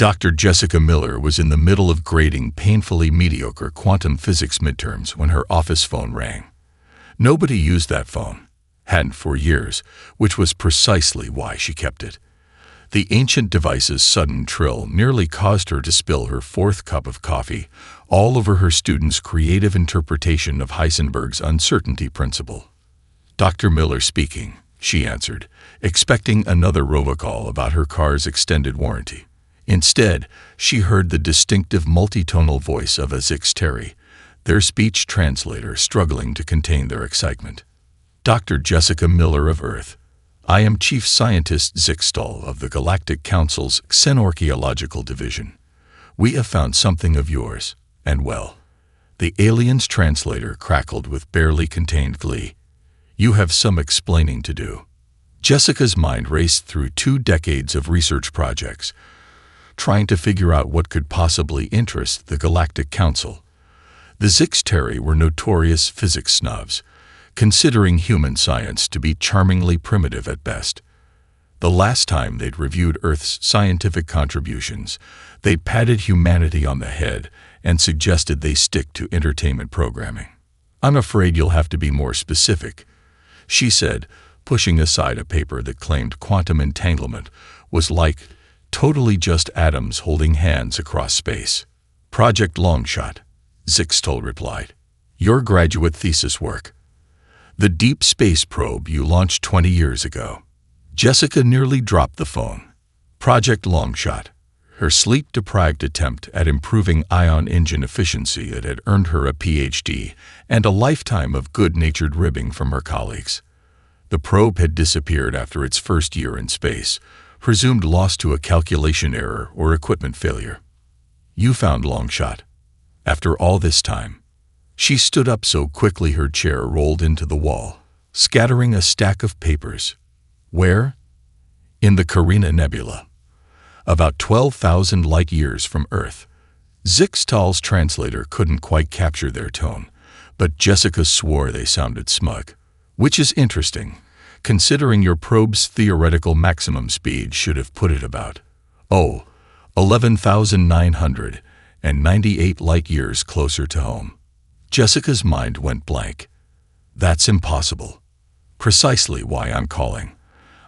Dr. Jessica Miller was in the middle of grading painfully mediocre quantum physics midterms when her office phone rang. Nobody used that phone, hadn't for years, which was precisely why she kept it. The ancient device's sudden trill nearly caused her to spill her fourth cup of coffee all over her student's creative interpretation of Heisenberg's uncertainty principle. "Dr. Miller speaking," she answered, expecting another robocall about her car's extended warranty. Instead, she heard the distinctive multitonal voice of a Zix, their speech translator struggling to contain their excitement. "Dr. Jessica Miller of Earth. I am Chief Scientist Zixtal of the Galactic Council's Xenorchaeological Division. We have found something of yours, and well." The alien's translator crackled with barely contained glee. "You have some explaining to do." Jessica's mind raced through 2 decades of research projects, trying to figure out what could possibly interest the Galactic Council. The Zix were notorious physics snobs, considering human science to be charmingly primitive at best. The last time they'd reviewed Earth's scientific contributions, they'd patted humanity on the head and suggested they stick to entertainment programming. "I'm afraid you'll have to be more specific," she said, pushing aside a paper that claimed quantum entanglement was like totally just atoms holding hands across space. "Project Longshot," Zixtal replied. "Your graduate thesis work. The deep space probe you launched 20 years ago." Jessica nearly dropped the phone. Project Longshot, her sleep-deprived attempt at improving ion engine efficiency that had earned her a PhD and a lifetime of good-natured ribbing from her colleagues. The probe had disappeared after its first year in space, presumed lost to a calculation error or equipment failure. "You found Longshot. After all this time." She stood up so quickly her chair rolled into the wall, scattering a stack of papers. "Where?" "In the Carina Nebula. About 12,000 light-years from Earth." Zixtal's translator couldn't quite capture their tone, but Jessica swore they sounded smug. "Which is interesting, considering your probe's theoretical maximum speed should have put it about, 11,998 light-years closer to home." Jessica's mind went blank. "That's impossible. Precisely why I'm calling.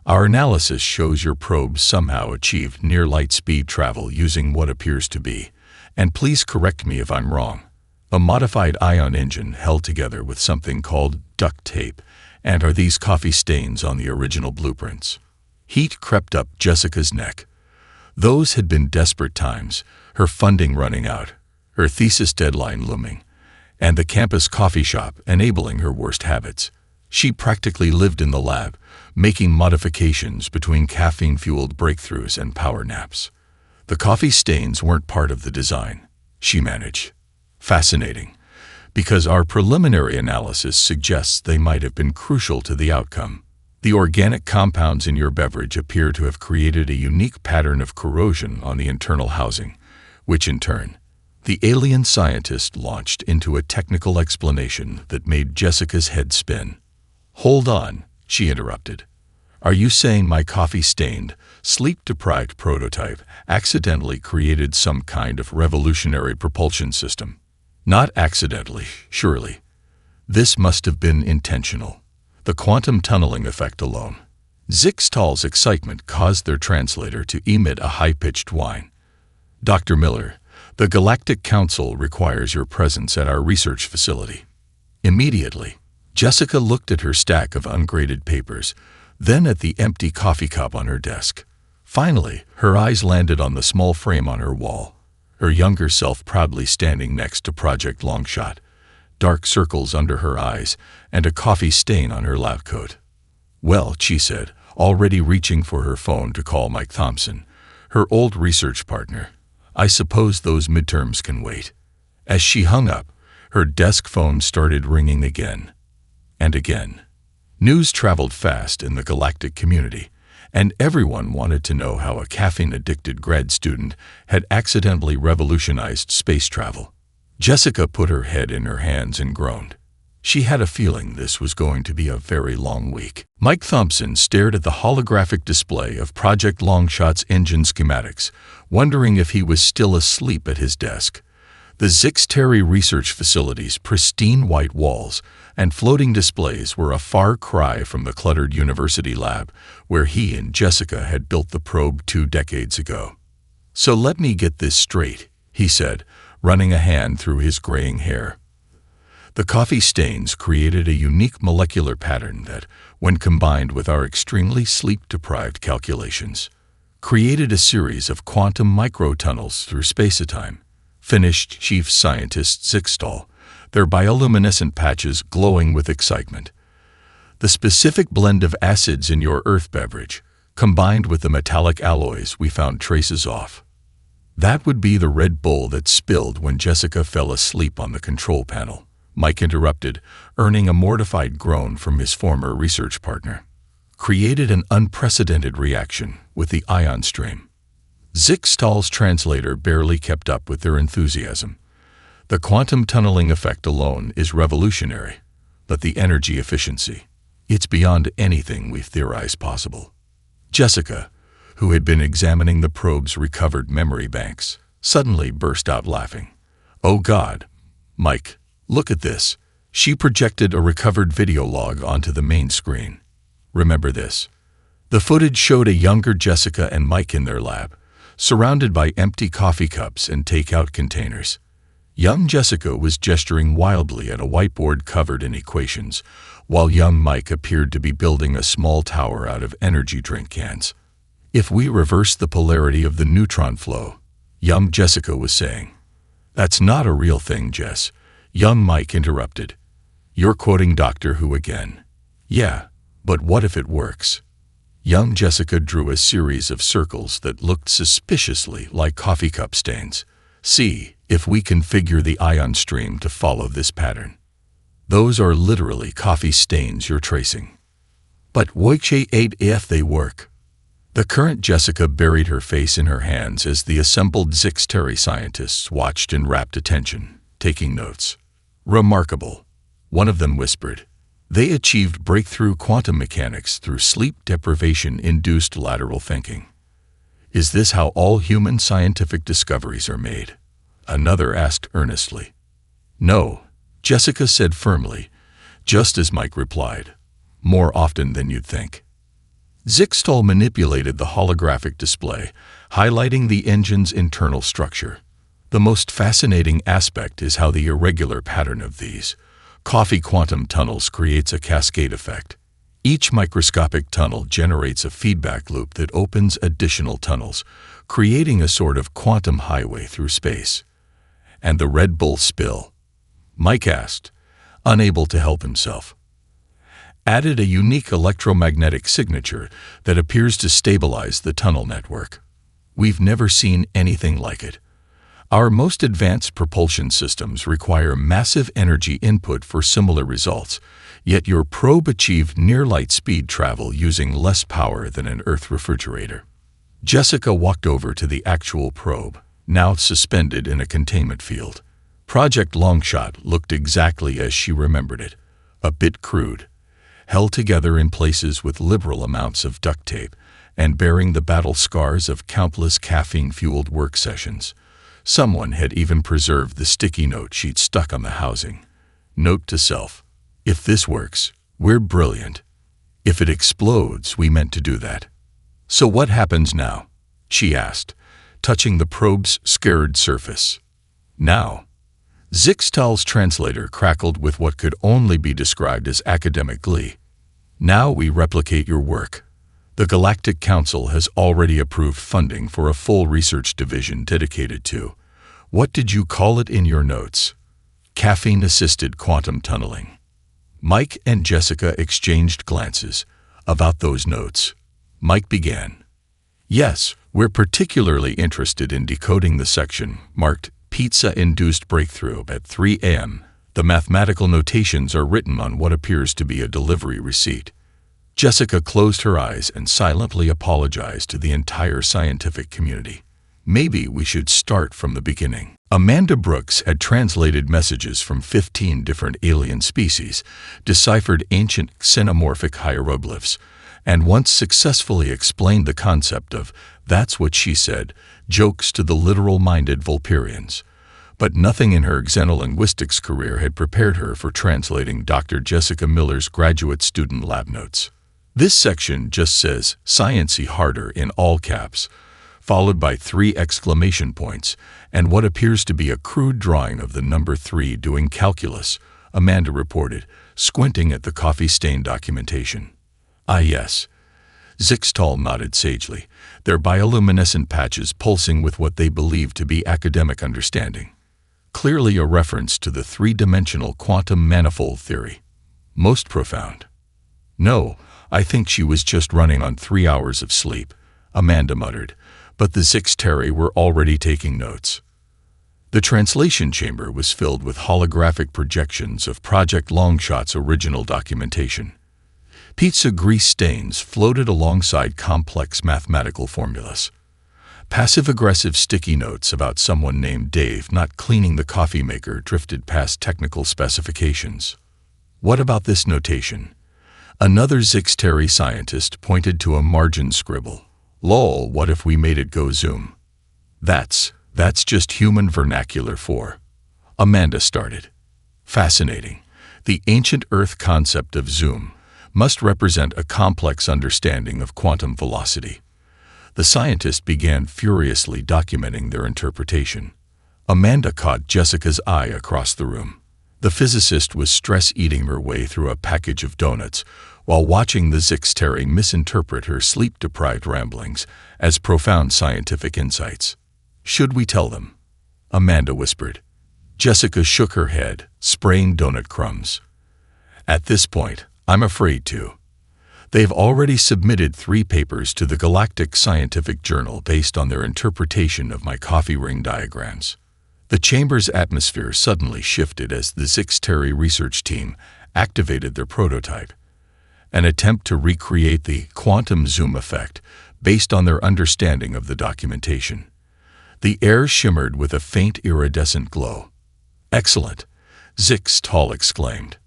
Our analysis shows your probe somehow achieved near-light speed travel using what appears to be, and please correct me if I'm wrong, a modified ion engine held together with something called duct tape. And are these coffee stains on the original blueprints?" Heat crept up Jessica's neck. Those had been desperate times, her funding running out, her thesis deadline looming, and the campus coffee shop enabling her worst habits. She practically lived in the lab, making modifications between caffeine-fueled breakthroughs and power naps. The coffee stains weren't part of the design, she managed. "Fascinating, because our preliminary analysis suggests they might have been crucial to the outcome. The organic compounds in your beverage appear to have created a unique pattern of corrosion on the internal housing, which in turn..." The alien scientist launched into a technical explanation that made Jessica's head spin. "Hold on," she interrupted. "Are you saying my coffee-stained, sleep-deprived prototype accidentally created some kind of revolutionary propulsion system?" "Not accidentally, surely. This must have been intentional. The quantum tunneling effect alone." Zixtal's excitement caused their translator to emit a high-pitched whine. "Dr. Miller, the Galactic Council requires your presence at our research facility." Immediately, Jessica looked at her stack of ungraded papers, then at the empty coffee cup on her desk. Finally, her eyes landed on the small frame on her wall, her younger self proudly standing next to Project Longshot, dark circles under her eyes, and a coffee stain on her lab coat. "Well," she said, already reaching for her phone to call Mike Thompson, her old research partner, "I suppose those midterms can wait." As she hung up, her desk phone started ringing again and again. News traveled fast in the galactic community, and everyone wanted to know how a caffeine-addicted grad student had accidentally revolutionized space travel. Jessica put her head in her hands and groaned. She had a feeling this was going to be a very long week. Mike Thompson stared at the holographic display of Project Longshot's engine schematics, wondering if he was still asleep at his desk. The Zix-Terry research facility's pristine white walls and floating displays were a far cry from the cluttered university lab where he and Jessica had built the probe 2 decades ago. "So let me get this straight," he said, running a hand through his graying hair. The coffee stains created a unique molecular pattern that, when combined with our extremely sleep-deprived calculations, created a series of quantum microtunnels through space-time, finished Chief Scientist Zixtal, their bioluminescent patches glowing with excitement. The specific blend of acids in your Earth beverage, combined with the metallic alloys we found traces of. That would be the Red Bull that spilled when Jessica fell asleep on the control panel, Mike interrupted, earning a mortified groan from his former research partner. Created an unprecedented reaction with the ion stream. Zixtal's translator barely kept up with their enthusiasm. The quantum tunneling effect alone is revolutionary, but the energy efficiency, it's beyond anything we've theorized possible. Jessica, who had been examining the probe's recovered memory banks, suddenly burst out laughing. "Oh God, Mike, look at this." She projected a recovered video log onto the main screen. "Remember this?" The footage showed a younger Jessica and Mike in their lab, surrounded by empty coffee cups and takeout containers. Young Jessica was gesturing wildly at a whiteboard covered in equations, while young Mike appeared to be building a small tower out of energy drink cans. "If we reverse the polarity of the neutron flow," young Jessica was saying. "That's not a real thing, Jess," young Mike interrupted. "You're quoting Doctor Who again." "Yeah, but what if it works?" Young Jessica drew a series of circles that looked suspiciously like coffee cup stains. "See if we configure the ion stream to follow this pattern. Those are literally coffee stains you're tracing." "But why if they work?" The current Jessica buried her face in her hands as the assembled Zix-Terry scientists watched in rapt attention, taking notes. "Remarkable," one of them whispered. "They achieved breakthrough quantum mechanics through sleep deprivation-induced lateral thinking." "Is this how all human scientific discoveries are made?" another asked earnestly. "No," Jessica said firmly, just as Mike replied, "more often than you'd think." Zixtal manipulated the holographic display, highlighting the engine's internal structure. The most fascinating aspect is how the irregular pattern of these coffee quantum tunnels creates a cascade effect. Each microscopic tunnel generates a feedback loop that opens additional tunnels, creating a sort of quantum highway through space. "And the Red Bull spill?" Mike asked, unable to help himself. "Added a unique electromagnetic signature that appears to stabilize the tunnel network. We've never seen anything like it. Our most advanced propulsion systems require massive energy input for similar results, yet your probe achieved near-light speed travel using less power than an Earth refrigerator." Jessica walked over to the actual probe, now suspended in a containment field. Project Longshot looked exactly as she remembered it, a bit crude, held together in places with liberal amounts of duct tape, and bearing the battle scars of countless caffeine-fueled work sessions. Someone had even preserved the sticky note she'd stuck on the housing. Note to self: "If this works, we're brilliant. If it explodes, we meant to do that." "So what happens now?" she asked, touching the probe's scared surface. "Now?" Zixtal's translator crackled with what could only be described as academic glee. "Now we replicate your work. The Galactic Council has already approved funding for a full research division dedicated to, what did you call it in your notes? Caffeine-assisted quantum tunneling." Mike and Jessica exchanged glances. "About those notes," Mike began. "Yes, we're particularly interested in decoding the section marked Pizza-Induced Breakthrough at 3 a.m. The mathematical notations are written on what appears to be a delivery receipt." Jessica closed her eyes and silently apologized to the entire scientific community. Maybe we should start from the beginning. Amanda Brooks had translated messages from 15 different alien species, deciphered ancient xenomorphic hieroglyphs, and once successfully explained the concept of "that's what she said" jokes to the literal-minded Vulperians. But nothing in her xenolinguistics career had prepared her for translating Dr. Jessica Miller's graduate student lab notes. This section just says "Science-y harder" in all caps, followed by 3 exclamation points and what appears to be a crude drawing of the number 3 doing calculus, Amanda reported, squinting at the coffee-stained documentation. "Ah, yes." Zixtal nodded sagely, their bioluminescent patches pulsing with what they believed to be academic understanding. Clearly a reference to the 3-dimensional quantum manifold theory. Most profound. "No, I think she was just running on 3 hours of sleep," Amanda muttered, but the Zixteri were already taking notes. The translation chamber was filled with holographic projections of Project Longshot's original documentation. Pizza grease stains floated alongside complex mathematical formulas. Passive-aggressive sticky notes about someone named Dave not cleaning the coffee maker drifted past technical specifications. "What about this notation?" Another Zixteri scientist pointed to a margin scribble. "Lol, what if we made it go zoom?" That's just human vernacular for..." Amanda started. Fascinating. The ancient Earth concept of zoom must represent a complex understanding of quantum velocity. The scientist began furiously documenting their interpretation. Amanda caught Jessica's eye across the room. The physicist was stress-eating her way through a package of donuts while watching the Zixteri misinterpret her sleep-deprived ramblings as profound scientific insights. "Should we tell them?" Amanda whispered. Jessica shook her head, spraying donut crumbs. "At this point, I'm afraid to. They've already submitted 3 papers to the Galactic Scientific Journal based on their interpretation of my coffee ring diagrams." The chamber's atmosphere suddenly shifted as the Zixteri research team activated their prototype, an attempt to recreate the quantum zoom effect based on their understanding of the documentation. The air shimmered with a faint iridescent glow. "Excellent," Zixtal exclaimed.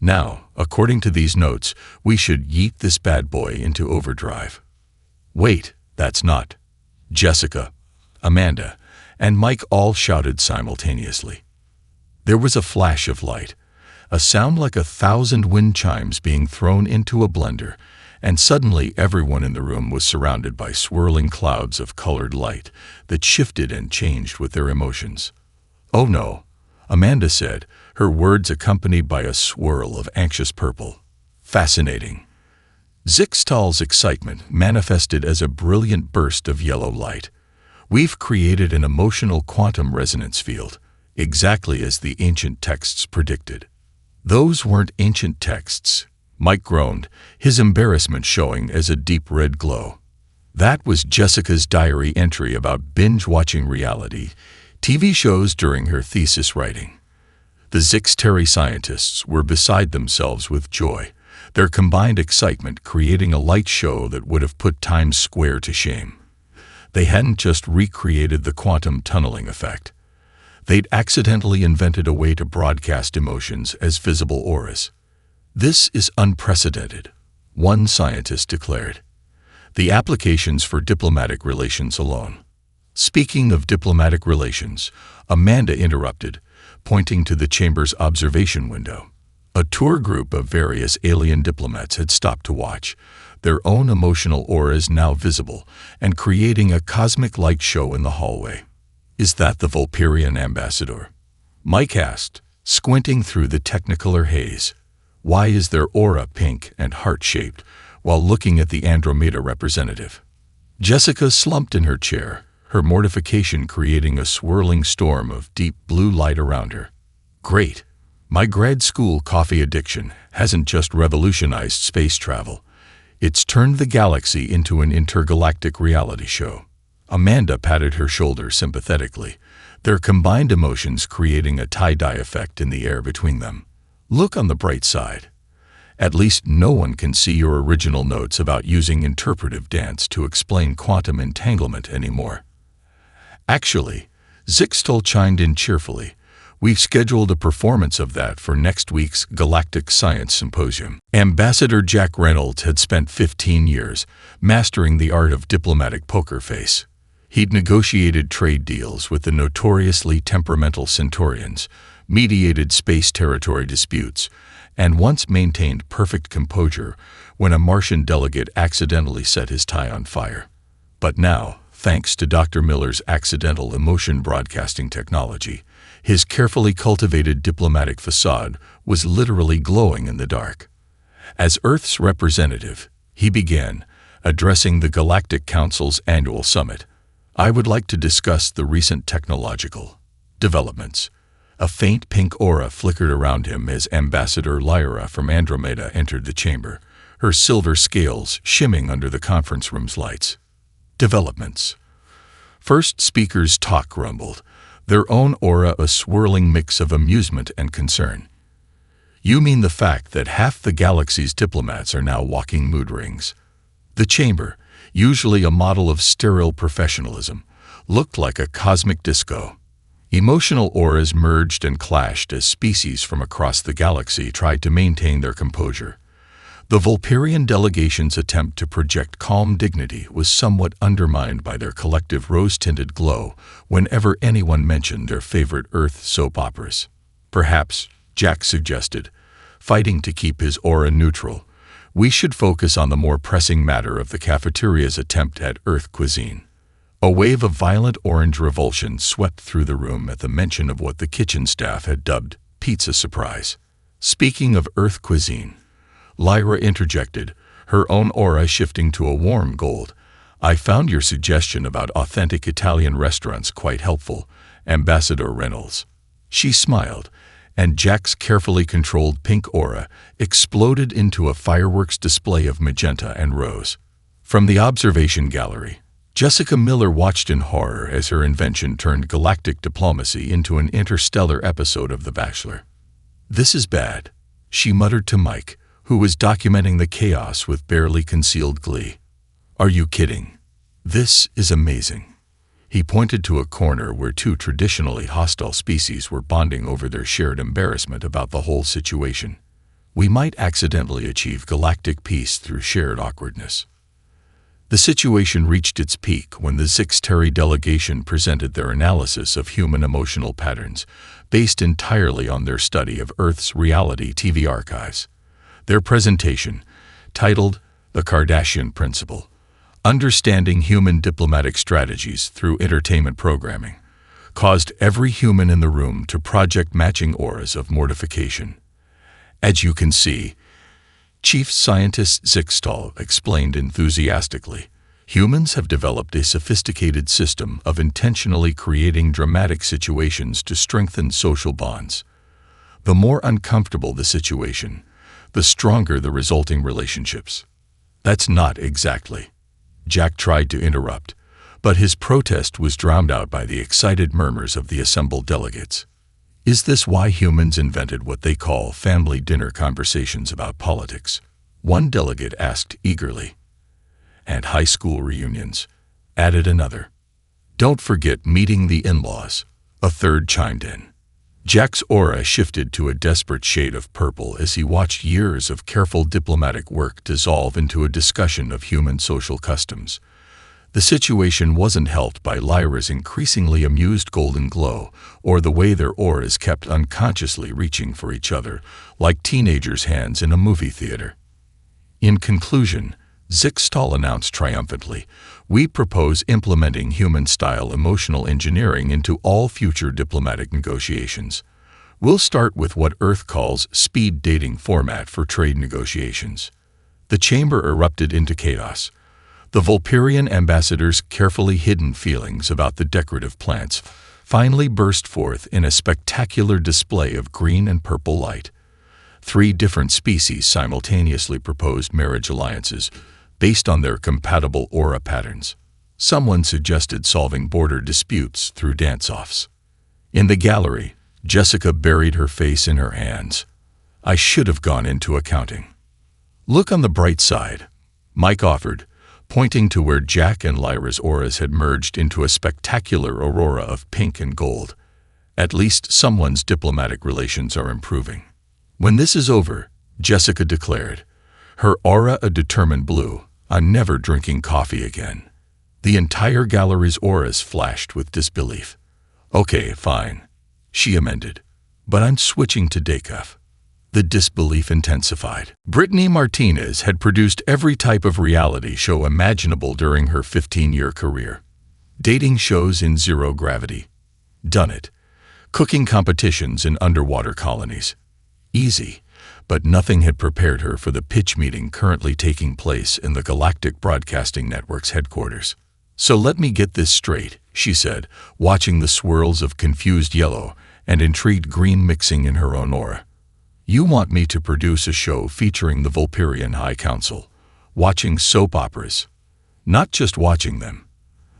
"Now, according to these notes, we should yeet this bad boy into overdrive." "Wait, that's not..." Jessica, Amanda, and Mike all shouted simultaneously. There was a flash of light, a sound like 1,000 wind chimes being thrown into a blender, and suddenly everyone in the room was surrounded by swirling clouds of colored light that shifted and changed with their emotions. "Oh no," Amanda said, her words accompanied by a swirl of anxious purple. "Fascinating." Zixtal's excitement manifested as a brilliant burst of yellow light. "We've created an emotional quantum resonance field, exactly as the ancient texts predicted." "Those weren't ancient texts," Mike groaned, his embarrassment showing as a deep red glow. "That was Jessica's diary entry about binge-watching reality TV shows during her thesis writing." The Zixteri scientists were beside themselves with joy, their combined excitement creating a light show that would have put Times Square to shame. They hadn't just recreated the quantum tunneling effect. They'd accidentally invented a way to broadcast emotions as visible auras. "This is unprecedented," one scientist declared. "The applications for diplomatic relations alone." Speaking of diplomatic relations, Amanda interrupted, pointing to the chamber's observation window. A tour group of various alien diplomats had stopped to watch, their own emotional auras now visible and creating a cosmic light show in the hallway. "Is that the Vulperian ambassador?" Mike asked, squinting through the technicolor haze. "Why is their aura pink and heart-shaped while looking at the Andromeda representative?" Jessica slumped in her chair, her mortification creating a swirling storm of deep blue light around her. "Great. My grad school coffee addiction hasn't just revolutionized space travel. It's turned the galaxy into an intergalactic reality show." Amanda patted her shoulder sympathetically, their combined emotions creating a tie-dye effect in the air between them. "Look on the bright side. At least no one can see your original notes about using interpretive dance to explain quantum entanglement anymore." Actually, Zixtal chimed in cheerfully. We've scheduled a performance of that for next week's Galactic Science Symposium. Ambassador Jack Reynolds had spent 15 years mastering the art of diplomatic poker face. He'd negotiated trade deals with the notoriously temperamental Centaurians, mediated space territory disputes, and once maintained perfect composure when a Martian delegate accidentally set his tie on fire. But now, thanks to Dr. Miller's accidental emotion broadcasting technology, his carefully cultivated diplomatic facade was literally glowing in the dark. As Earth's representative, he began, addressing the Galactic Council's annual summit. I would like to discuss the recent technological developments. A faint pink aura flickered around him as Ambassador Lyra from Andromeda entered the chamber, her silver scales shimming under the conference room's lights. Developments. First speaker's talk rumbled, their own aura a swirling mix of amusement and concern. You mean the fact that half the galaxy's diplomats are now walking mood rings? The chamber, usually a model of sterile professionalism, looked like a cosmic disco. Emotional auras merged and clashed as species from across the galaxy tried to maintain their composure. The Vulperian delegation's attempt to project calm dignity was somewhat undermined by their collective rose-tinted glow whenever anyone mentioned their favorite Earth soap operas. Perhaps, Jack suggested, fighting to keep his aura neutral, we should focus on the more pressing matter of the cafeteria's attempt at Earth cuisine. A wave of violent orange revulsion swept through the room at the mention of what the kitchen staff had dubbed pizza surprise. Speaking of Earth cuisine, Lyra interjected, her own aura shifting to a warm gold. I found your suggestion about authentic Italian restaurants quite helpful, Ambassador Reynolds. She smiled, and Jack's carefully controlled pink aura exploded into a fireworks display of magenta and rose. From the observation gallery, Jessica Miller watched in horror as her invention turned galactic diplomacy into an interstellar episode of The Bachelor. This is bad, she muttered to Mike, who was documenting the chaos with barely concealed glee. Are you kidding? This is amazing. He pointed to a corner where two traditionally hostile species were bonding over their shared embarrassment about the whole situation. We might accidentally achieve galactic peace through shared awkwardness. The situation reached its peak when the Zixteri delegation presented their analysis of human emotional patterns, based entirely on their study of Earth's reality TV archives. Their presentation, titled The Kardashian Principle, Understanding Human Diplomatic Strategies Through Entertainment Programming, caused every human in the room to project matching auras of mortification. As you can see, Chief Scientist Zixtal explained enthusiastically, humans have developed a sophisticated system of intentionally creating dramatic situations to strengthen social bonds. The more uncomfortable the situation, the stronger the resulting relationships. That's not exactly. Jack tried to interrupt, but his protest was drowned out by the excited murmurs of the assembled delegates. Is this why humans invented what they call family dinner conversations about politics? One delegate asked eagerly. And high school reunions, added another. Don't forget meeting the in-laws, a third chimed in. Jack's aura shifted to a desperate shade of purple as he watched years of careful diplomatic work dissolve into a discussion of human social customs. The situation wasn't helped by Lyra's increasingly amused golden glow or the way their auras kept unconsciously reaching for each other, like teenagers' hands in a movie theater. In conclusion, Zixtal announced triumphantly, we propose implementing human-style emotional engineering into all future diplomatic negotiations. We'll start with what Earth calls speed dating format for trade negotiations. The chamber erupted into chaos. The Vulperian ambassador's carefully hidden feelings about the decorative plants finally burst forth in a spectacular display of green and purple light. 3 different species simultaneously proposed marriage alliances based on their compatible aura patterns. Someone suggested solving border disputes through dance-offs. In the gallery, Jessica buried her face in her hands. I should have gone into accounting. Look on the bright side, Mike offered, pointing to where Jack and Lyra's auras had merged into a spectacular aurora of pink and gold. At least someone's diplomatic relations are improving. When this is over, Jessica declared, her aura a determined blue, I'm never drinking coffee again. The entire gallery's auras flashed with disbelief. Okay, fine, she amended, but I'm switching to decaf. The disbelief intensified. Brittany Martinez had produced every type of reality show imaginable during her 15-year career. Dating shows in zero gravity. Done it. Cooking competitions in underwater colonies. Easy, but nothing had prepared her for the pitch meeting currently taking place in the Galactic Broadcasting Network's headquarters. So let me get this straight, she said, watching the swirls of confused yellow and intrigued green mixing in her own aura. You want me to produce a show featuring the Vulperian High Council, watching soap operas. Not just watching them.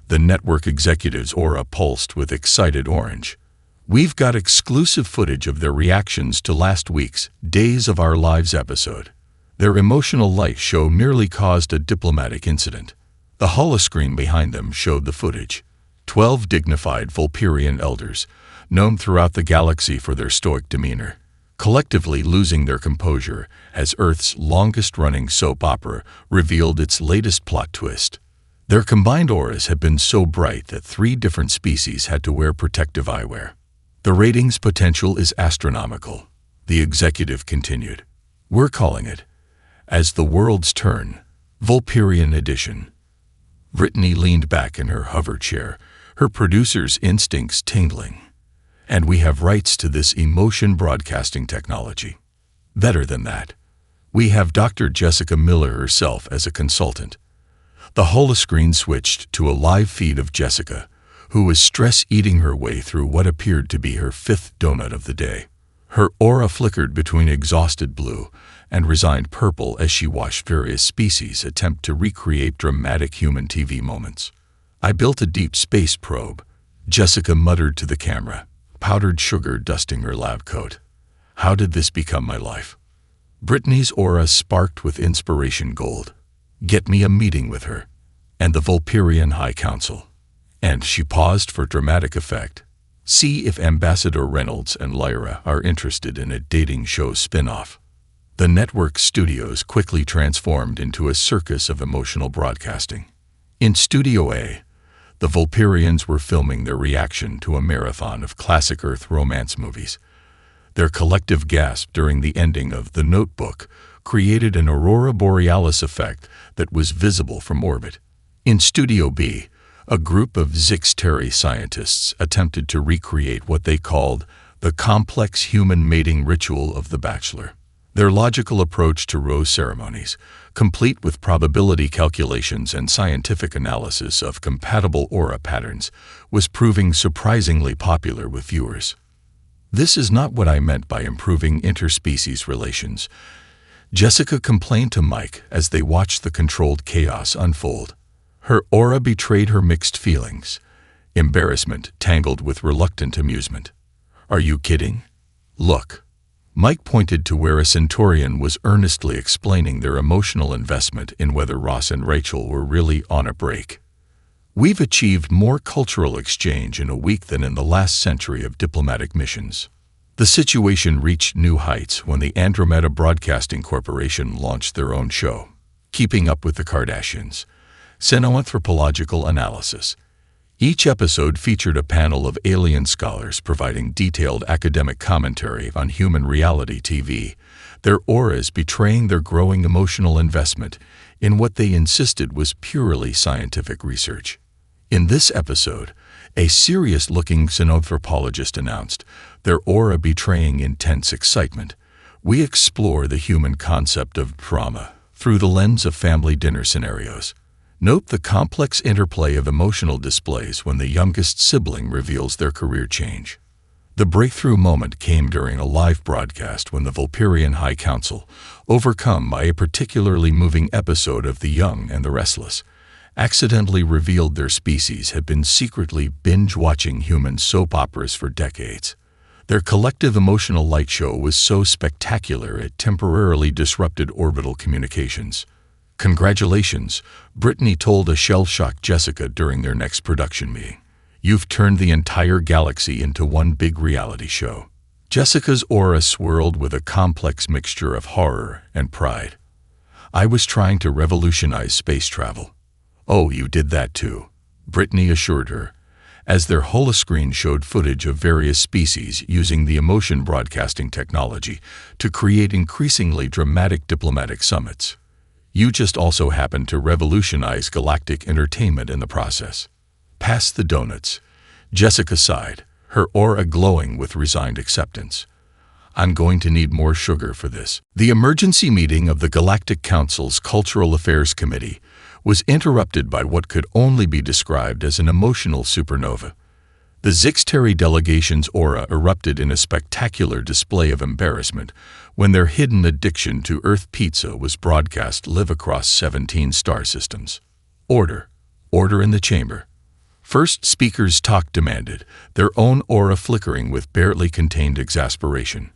The network executive's aura pulsed with excited orange. We've got exclusive footage of their reactions to last week's Days of Our Lives episode. Their emotional light show nearly caused a diplomatic incident. The holoscreen behind them showed the footage. 12 dignified Vulperian elders, known throughout the galaxy for their stoic demeanor, collectively losing their composure as Earth's longest-running soap opera revealed its latest plot twist. Their combined auras had been so bright that 3 different species had to wear protective eyewear. The ratings potential is astronomical, the executive continued. We're calling it, As the World's Turn, Vulperian Edition. Brittany leaned back in her hover chair, her producer's instincts tingling. And we have rights to this emotion broadcasting technology. Better than that, we have Dr. Jessica Miller herself as a consultant. The holoscreen switched to a live feed of Jessica, who was stress-eating her way through what appeared to be her 5th donut of the day. Her aura flickered between exhausted blue and resigned purple as she watched various species attempt to recreate dramatic human TV moments. I built a deep space probe, Jessica muttered to the camera, powdered sugar dusting her lab coat. How did this become my life? Brittany's aura sparked with inspiration gold. Get me a meeting with her and the Vulperian High Council. And she paused for dramatic effect. See if Ambassador Reynolds and Lyra are interested in a dating show spin-off. The network studios quickly transformed into a circus of emotional broadcasting. In Studio A, the Vulperians were filming their reaction to a marathon of classic Earth romance movies. Their collective gasp during the ending of The Notebook created an aurora borealis effect that was visible from orbit. In Studio B, a group of Zix-Terry scientists attempted to recreate what they called the complex human mating ritual of The Bachelor. Their logical approach to rose ceremonies, complete with probability calculations and scientific analysis of compatible aura patterns, was proving surprisingly popular with viewers. This is not what I meant by improving interspecies relations, Jessica complained to Mike as they watched the controlled chaos unfold. Her aura betrayed her mixed feelings, embarrassment tangled with reluctant amusement. Are you kidding? Look. Mike pointed to where a Centaurian was earnestly explaining their emotional investment in whether Ross and Rachel were really on a break. We've achieved more cultural exchange in a week than in the last century of diplomatic missions. The situation reached new heights when the Andromeda Broadcasting Corporation launched their own show, Keeping Up with the Kardashians, Xenoanthropological Analysis. Each episode featured a panel of alien scholars providing detailed academic commentary on human reality TV, their auras betraying their growing emotional investment in what they insisted was purely scientific research. In this episode, a serious-looking xenanthropologist announced, their aura betraying intense excitement. We explore the human concept of trauma through the lens of family dinner scenarios. Note the complex interplay of emotional displays when the youngest sibling reveals their career change. The breakthrough moment came during a live broadcast when the Vulperian High Council, overcome by a particularly moving episode of The Young and the Restless, accidentally revealed their species had been secretly binge-watching human soap operas for decades. Their collective emotional light show was so spectacular it temporarily disrupted orbital communications. "Congratulations," Brittany told a shell-shocked Jessica during their next production meeting. "You've turned the entire galaxy into one big reality show." Jessica's aura swirled with a complex mixture of horror and pride. "I was trying to revolutionize space travel." "Oh, you did that too," Brittany assured her, as their holoscreen showed footage of various species using the emotion broadcasting technology to create increasingly dramatic diplomatic summits. "You just also happened to revolutionize galactic entertainment in the process." "Pass the donuts," Jessica sighed, her aura glowing with resigned acceptance. "I'm going to need more sugar for this." The emergency meeting of the Galactic Council's Cultural Affairs Committee was interrupted by what could only be described as an emotional supernova. The Zixteri delegation's aura erupted in a spectacular display of embarrassment when their hidden addiction to Earth pizza was broadcast live across 17 star systems. "Order. Order in the chamber." First speaker's talk demanded, their own aura flickering with barely contained exasperation.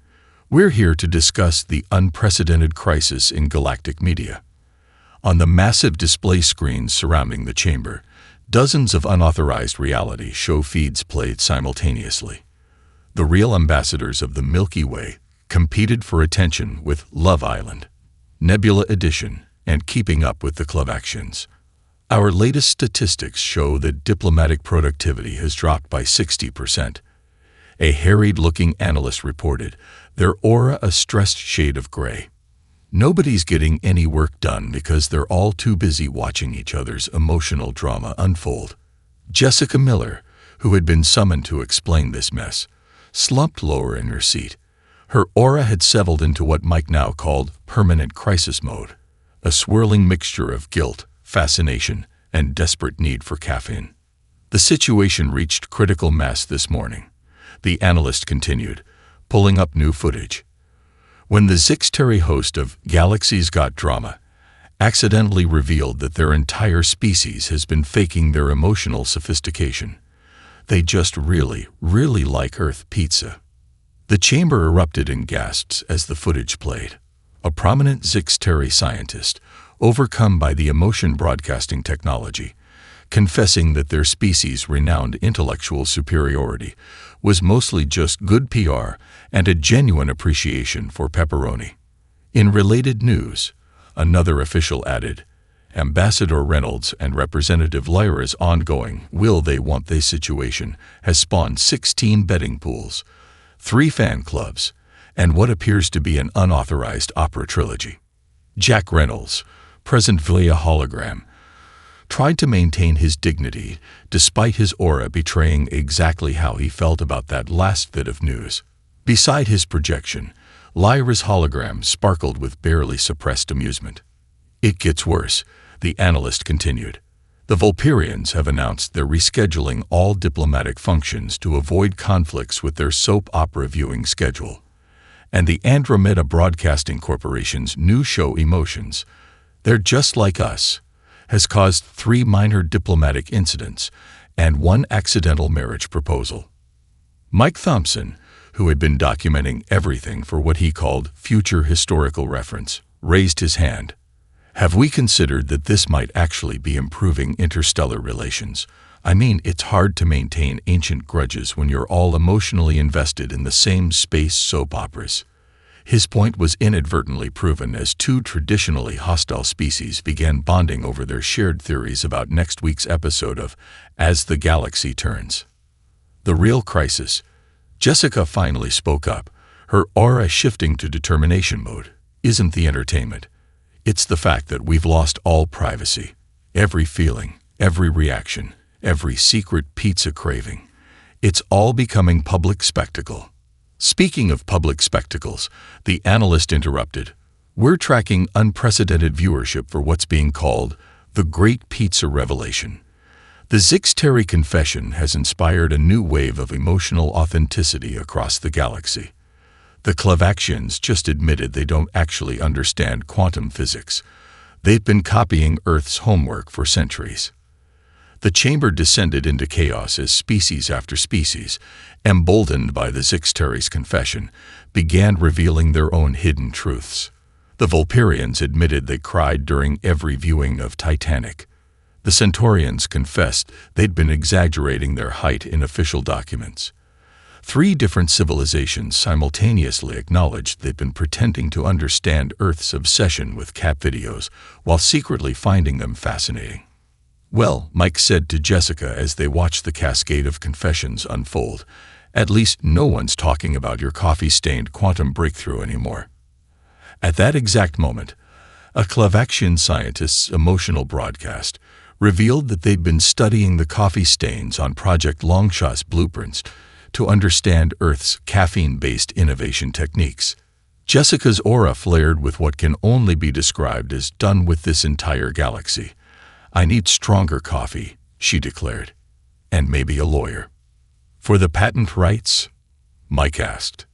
"We're here to discuss the unprecedented crisis in galactic media." On the massive display screens surrounding the chamber, dozens of unauthorized reality show feeds played simultaneously. The real ambassadors of the Milky Way competed for attention with Love Island, Nebula Edition, and Keeping Up with the Clavactions. "Our latest statistics show that diplomatic productivity has dropped by 60%. A harried-looking analyst reported, their aura a stressed shade of gray. "Nobody's getting any work done because they're all too busy watching each other's emotional drama unfold." Jessica Miller, who had been summoned to explain this mess, slumped lower in her seat. Her aura had settled into what Mike now called permanent crisis mode, a swirling mixture of guilt, fascination, and desperate need for caffeine. "The situation reached critical mass this morning," the analyst continued, pulling up new footage. "When the Zixteri host of Galaxy's Got Drama accidentally revealed that their entire species has been faking their emotional sophistication. They just really, really like Earth pizza." The chamber erupted in gasps as the footage played. A prominent Zixteri scientist, overcome by the emotion broadcasting technology, confessing that their species' renowned intellectual superiority was mostly just good PR and a genuine appreciation for pepperoni. In related news, another official added, Ambassador Reynolds and Representative Lyra's ongoing "will they want they" situation has spawned 16 betting pools, 3 fan clubs, and what appears to be an unauthorized opera trilogy. Jack Reynolds, present via hologram, tried to maintain his dignity despite his aura betraying exactly how he felt about that last bit of news. Beside his projection, Lyra's hologram sparkled with barely suppressed amusement. "It gets worse," the analyst continued. "The Vulperians have announced they're rescheduling all diplomatic functions to avoid conflicts with their soap opera viewing schedule. And the Andromeda Broadcasting Corporation's new show Emotions, They're Just Like Us, has caused 3 minor diplomatic incidents and 1 accidental marriage proposal." Mike Thompson, who had been documenting everything for what he called future historical reference, raised his hand. "Have we considered that this might actually be improving interstellar relations? I mean, it's hard to maintain ancient grudges when you're all emotionally invested in the same space soap operas." His point was inadvertently proven as 2 traditionally hostile species began bonding over their shared theories about next week's episode of As the Galaxy Turns. "The real crisis," Jessica finally spoke up, her aura shifting to determination mode, "isn't the entertainment. It's the fact that we've lost all privacy. Every feeling, every reaction, every secret pizza craving. It's all becoming public spectacle." Speaking of public spectacles, the analyst interrupted. "We're tracking unprecedented viewership for what's being called the Great Pizza Revelation. The Zixteri confession has inspired a new wave of emotional authenticity across the galaxy. The Clavactions just admitted they don't actually understand quantum physics. They've been copying Earth's homework for centuries." The chamber descended into chaos as species after species, emboldened by the Zixteri's confession, began revealing their own hidden truths. The Vulperians admitted they cried during every viewing of Titanic. The Centaurians confessed they'd been exaggerating their height in official documents. 3 different civilizations simultaneously acknowledged they'd been pretending to understand Earth's obsession with cat videos while secretly finding them fascinating. "Well," Mike said to Jessica as they watched the cascade of confessions unfold, "at least no one's talking about your coffee-stained quantum breakthrough anymore." At that exact moment, a Clavaxian scientist's emotional broadcast revealed that they'd been studying the coffee stains on Project Longshot's blueprints to understand Earth's caffeine-based innovation techniques. Jessica's aura flared with what can only be described as done with this entire galaxy. "I need stronger coffee," she declared, "and maybe a lawyer." "For the patent rights?" Mike asked.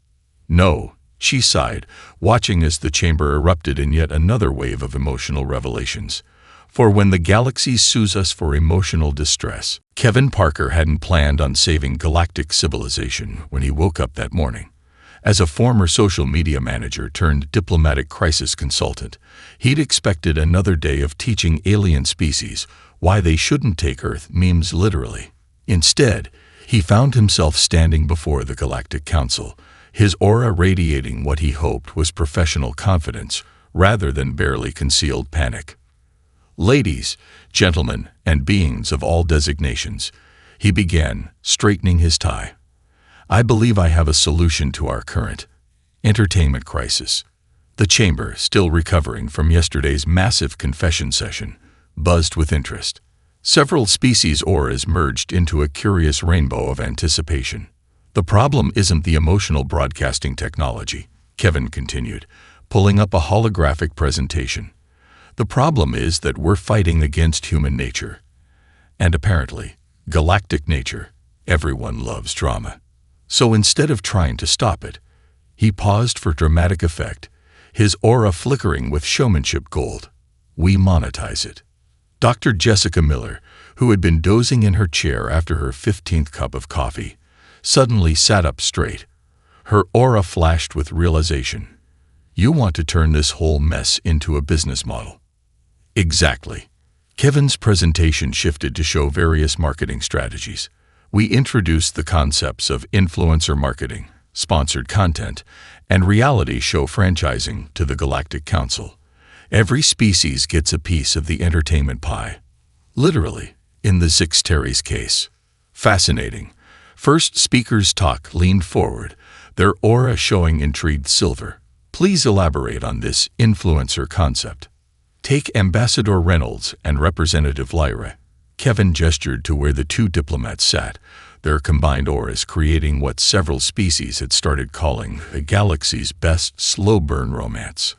"No," she sighed, watching as the chamber erupted in yet another wave of emotional revelations. "For when the galaxy sues us for emotional distress." Kevin Parker hadn't planned on saving galactic civilization when he woke up that morning. As a former social media manager turned diplomatic crisis consultant, he'd expected another day of teaching alien species why they shouldn't take Earth memes literally. Instead, he found himself standing before the Galactic Council, his aura radiating what he hoped was professional confidence rather than barely concealed panic. "Ladies, gentlemen, and beings of all designations," he began, straightening his tie. "I believe I have a solution to our current entertainment crisis." The chamber, still recovering from yesterday's massive confession session, buzzed with interest. Several species' auras merged into a curious rainbow of anticipation. "The problem isn't the emotional broadcasting technology," Kevin continued, pulling up a holographic presentation. "The problem is that we're fighting against human nature. And apparently, galactic nature. Everyone loves drama. So instead of trying to stop it," he paused for dramatic effect, his aura flickering with showmanship gold, "we monetize it." Dr. Jessica Miller, who had been dozing in her chair after her 15th cup of coffee, suddenly sat up straight. Her aura flashed with realization. "You want to turn this whole mess into a business model." "Exactly." Kevin's presentation shifted to show various marketing strategies. "We introduced the concepts of influencer marketing, sponsored content, and reality show franchising to the Galactic Council. Every species gets a piece of the entertainment pie. Literally, in the Zixteri's case." "Fascinating." First speaker's talk leaned forward, their aura showing intrigued silver. "Please elaborate on this influencer concept." "Take Ambassador Reynolds and Representative Lyra." Kevin gestured to where the 2 diplomats sat, their combined auras creating what several species had started calling the galaxy's best slow-burn romance.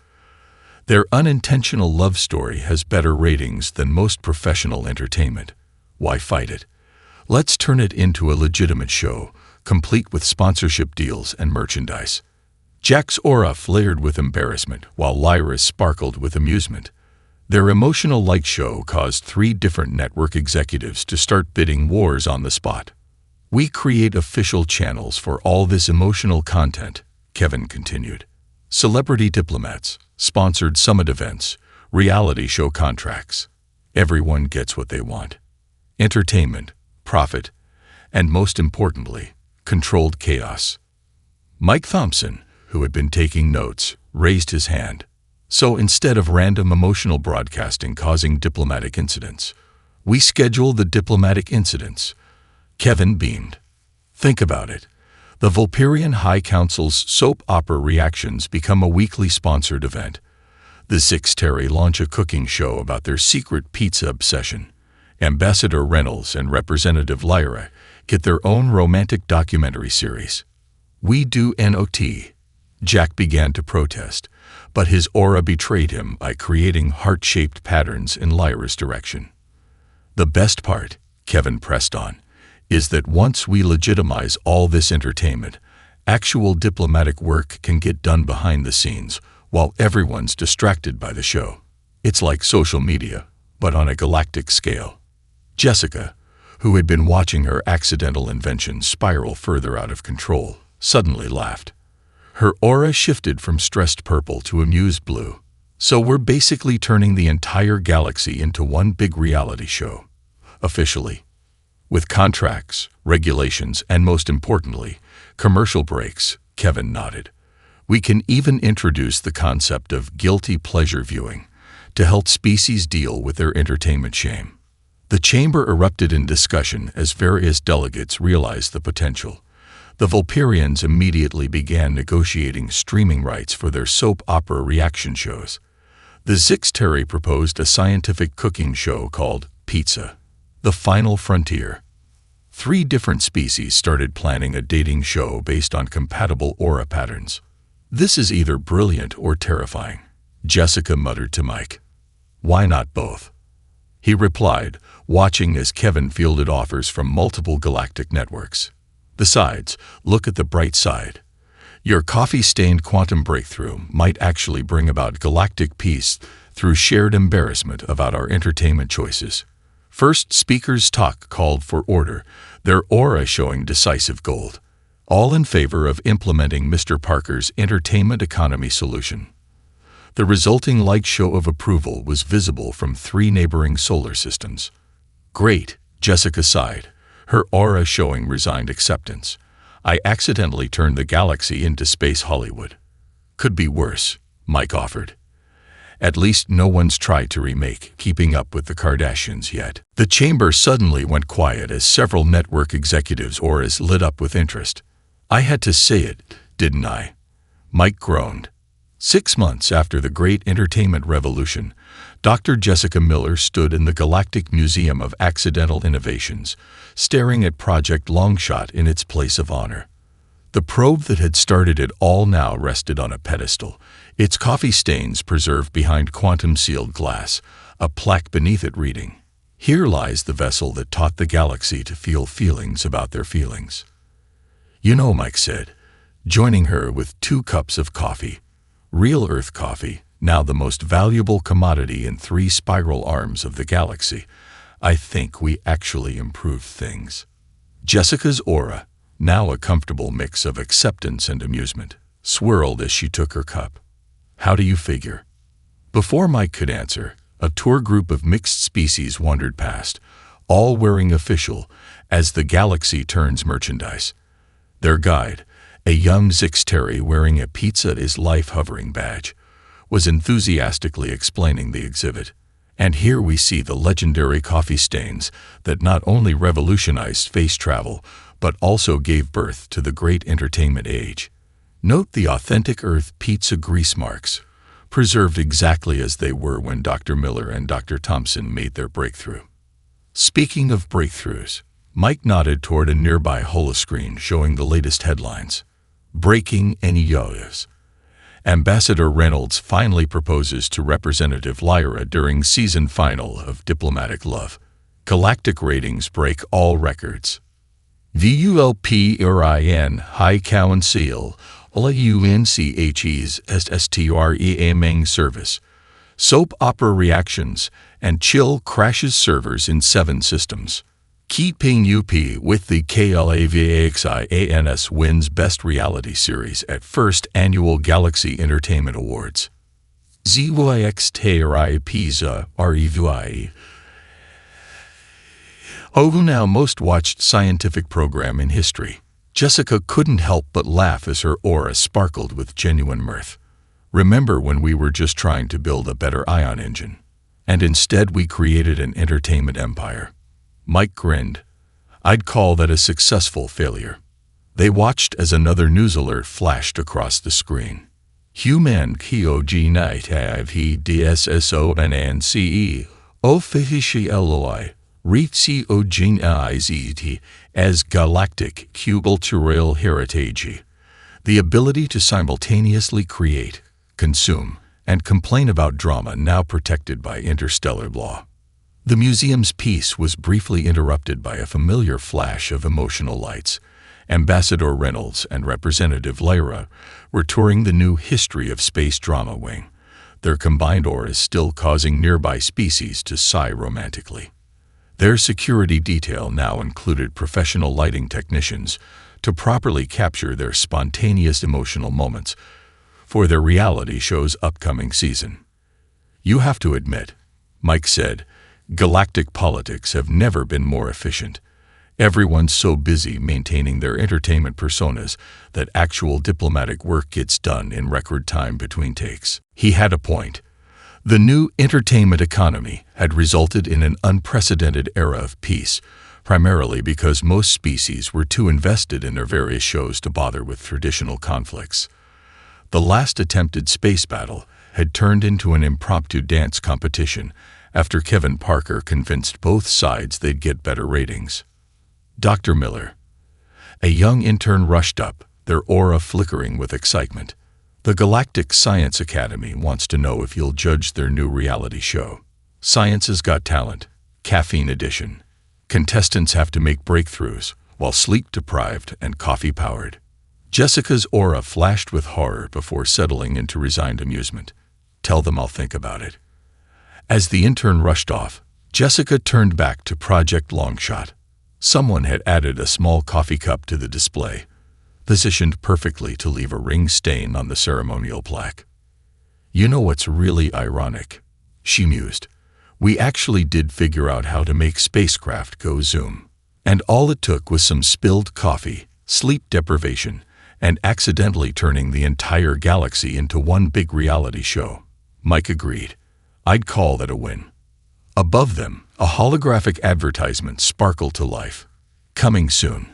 "Their unintentional love story has better ratings than most professional entertainment. Why fight it? Let's turn it into a legitimate show, complete with sponsorship deals and merchandise." Jack's aura flared with embarrassment, while Lyra's sparkled with amusement. Their emotional light show caused 3 different network executives to start bidding wars on the spot. "We create official channels for all this emotional content," Kevin continued. "Celebrity diplomats, sponsored summit events, reality show contracts. Everyone gets what they want. Entertainment, profit, and most importantly, controlled chaos." Mike Thompson, who had been taking notes, raised his hand. "So instead of random emotional broadcasting causing diplomatic incidents, we schedule the diplomatic incidents." Kevin beamed. "Think about it. The Vulperian High Council's soap opera reactions become a weekly sponsored event. The Zixteri launch a cooking show about their secret pizza obsession. Ambassador Reynolds and Representative Lyra get their own romantic documentary series. We do NOT." Jack began to protest, but his aura betrayed him by creating heart-shaped patterns in Lyra's direction. "The best part," Kevin pressed on, "is that once we legitimize all this entertainment, actual diplomatic work can get done behind the scenes while everyone's distracted by the show. It's like social media, but on a galactic scale." Jessica, who had been watching her accidental invention spiral further out of control, suddenly laughed. Her aura shifted from stressed purple to amused blue. So we're basically turning the entire galaxy into one big reality show, officially. With contracts, regulations, and most importantly, commercial breaks, Kevin nodded. We can even introduce the concept of guilty pleasure viewing to help species deal with their entertainment shame. The chamber erupted in discussion as various delegates realized the potential. The Vulperians immediately began negotiating streaming rights for their soap opera reaction shows. The Zixteri proposed a scientific cooking show called Pizza, the Final Frontier. 3 different species started planning a dating show based on compatible aura patterns. This is either brilliant or terrifying, Jessica muttered to Mike. Why not both? He replied, watching as Kevin fielded offers from multiple galactic networks. Besides, look at the bright side. Your coffee-stained quantum breakthrough might actually bring about galactic peace through shared embarrassment about our entertainment choices. First speaker's talk called for order, their aura showing decisive gold. All in favor of implementing Mr. Parker's entertainment economy solution. The resulting light show of approval was visible from 3 neighboring solar systems. Great, Jessica sighed, her aura showing resigned acceptance. I accidentally turned the galaxy into Space Hollywood. Could be worse, Mike offered. At least no one's tried to remake Keeping Up with the Kardashians yet. The chamber suddenly went quiet as several network executives' auras lit up with interest. I had to say it, didn't I? Mike groaned. 6 months after the great entertainment revolution, Dr. Jessica Miller stood in the Galactic Museum of Accidental Innovations, staring at Project Longshot in its place of honor. The probe that had started it all now rested on a pedestal, its coffee stains preserved behind quantum-sealed glass, a plaque beneath it reading, "Here lies the vessel that taught the galaxy to feel feelings about their feelings." You know, Mike said, joining her with 2 cups of coffee. Real Earth coffee, now the most valuable commodity in 3 spiral arms of the galaxy. I think we actually improved things. Jessica's aura, now a comfortable mix of acceptance and amusement, swirled as she took her cup. How do you figure? Before Mike could answer, a tour group of mixed species wandered past, all wearing official, as the galaxy turns merchandise. Their guide, a young Zixteri wearing a Pizza is Life hovering badge, was enthusiastically explaining the exhibit. And here we see the legendary coffee stains that not only revolutionized space travel, but also gave birth to the great entertainment age. Note the authentic Earth pizza grease marks, preserved exactly as they were when Dr. Miller and Dr. Thompson made their breakthrough. Speaking of breakthroughs, Mike nodded toward a nearby holoscreen showing the latest headlines. Breaking news. Ambassador Reynolds finally proposes to Representative Lyra during season final of Diplomatic Love. Galactic ratings break all records. VULPRIN High Council UNCHES SSTREAMing service. Soap opera reactions and chill crashes servers in 7 systems. Keeping UP with the KLAVAXIANS wins Best Reality Series at First Annual Galaxy Entertainment Awards. ZYX Terai Pizza REVI. Now most watched scientific program in history. Jessica couldn't help but laugh as her aura sparkled with genuine mirth. Remember when we were just trying to build a better ion engine? And instead we created an entertainment empire. Mike grinned. I'd call that a successful failure. They watched as another news alert flashed across the screen. Human Kyog Night Avhi DSSONNCE officially recognized as Galactic Cultural Heritage. The ability to simultaneously create, consume, and complain about drama now protected by interstellar law. The museum's peace was briefly interrupted by a familiar flash of emotional lights. Ambassador Reynolds and Representative Lyra were touring the new History of Space drama wing, their combined auras still causing nearby species to sigh romantically. Their security detail now included professional lighting technicians to properly capture their spontaneous emotional moments for their reality show's upcoming season. You have to admit, Mike said, galactic politics have never been more efficient. Everyone's so busy maintaining their entertainment personas that actual diplomatic work gets done in record time between takes. He had a point. The new entertainment economy had resulted in an unprecedented era of peace, primarily because most species were too invested in their various shows to bother with traditional conflicts. The last attempted space battle had turned into an impromptu dance competition after Kevin Parker convinced both sides they'd get better ratings. Dr. Miller. A young intern rushed up, their aura flickering with excitement. The Galactic Science Academy wants to know if you'll judge their new reality show. Science Has Got Talent, Caffeine Edition. Contestants have to make breakthroughs while sleep-deprived and coffee-powered. Jessica's aura flashed with horror before settling into resigned amusement. Tell them I'll think about it. As the intern rushed off, Jessica turned back to Project Longshot. Someone had added a small coffee cup to the display, positioned perfectly to leave a ring stain on the ceremonial plaque. You know what's really ironic? She mused. We actually did figure out how to make Spacecraft go zoom. And all it took was some spilled coffee, sleep deprivation, and accidentally turning the entire galaxy into one big reality show. Mike agreed. I'd call that a win. Above them, a holographic advertisement sparkled to life. Coming soon.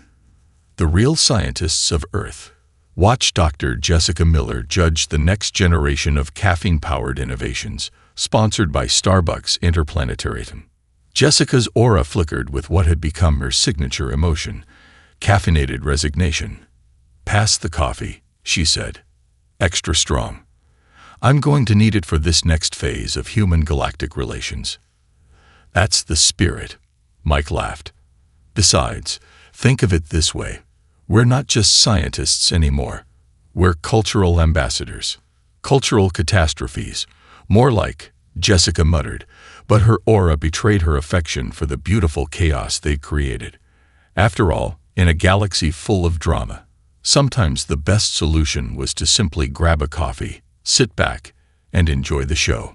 The Real Scientists of Earth. Watch Dr. Jessica Miller judge the next generation of caffeine-powered innovations, sponsored by Starbucks Interplanetarium. Jessica's aura flickered with what had become her signature emotion, caffeinated resignation. Pass the coffee, she said. Extra strong. I'm going to need it for this next phase of human-galactic relations. That's the spirit, Mike laughed. Besides, think of it this way. We're not just scientists anymore. We're cultural ambassadors. Cultural catastrophes. More like, Jessica muttered, but her aura betrayed her affection for the beautiful chaos they'd created. After all, in a galaxy full of drama, sometimes the best solution was to simply grab a coffee, sit back, and enjoy the show.